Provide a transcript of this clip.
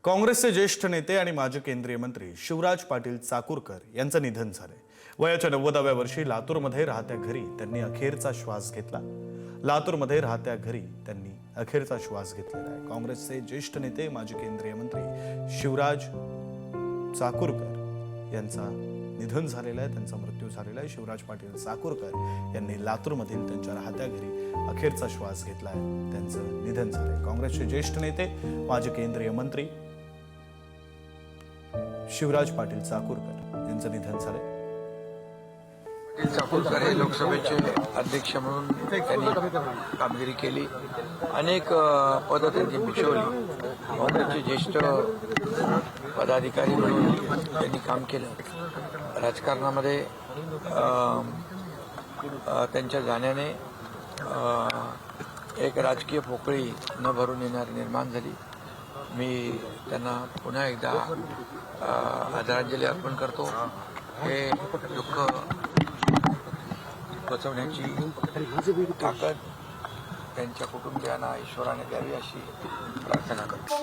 काँग्रेसचे ज्येष्ठ नेते आणि माजी केंद्रीय मंत्री शिवराज पाटील चाकूरकर यांचं निधन झालंय। वयाच्या 90व्या वर्षी लातूरमध्ये राहत्या घरी त्यांनी अखेरचा श्वास घेतला। लातूरमध्ये राहत्या घरी त्यांनी अखेरचा श्वास घेतलेला आहे। काँग्रेसचे ज्येष्ठ नेते माजी केंद्रीय मंत्री शिवराज चाकूरकर यांचा निधन झालेलं आहे, त्यांचा मृत्यू झालेला आहे। शिवराज पाटील चाकूरकर यांनी लातूरमधील त्यांच्या राहत्या घरी अखेरचा श्वास घेतला आहे, त्यांचं निधन झालंय। काँग्रेसचे ज्येष्ठ नेते माजी केंद्रीय मंत्री शिवराज पाटील चाकूरकर यांचं निधन झालंय। चाकूरकर हे लोकसभेचे अध्यक्ष म्हणून त्यांनी कामगिरी केली, अनेक पदं त्यांनी भूषवली। काँग्रेसचे ज्येष्ठ पदाधिकारी म्हणून त्यांनी काम केलं। राजकारणामध्ये त्यांच्या जाण्याने एक राजकीय पोकळी न भरून येणारी निर्माण झाली। मी त्यांना पुन्हा एकदा आदरांजली अर्पण करतो। हे दुःख बचवण्याची ताकद त्यांच्या कुटुंबियांना ईश्वराने द्यावी अशी प्रार्थना करतो।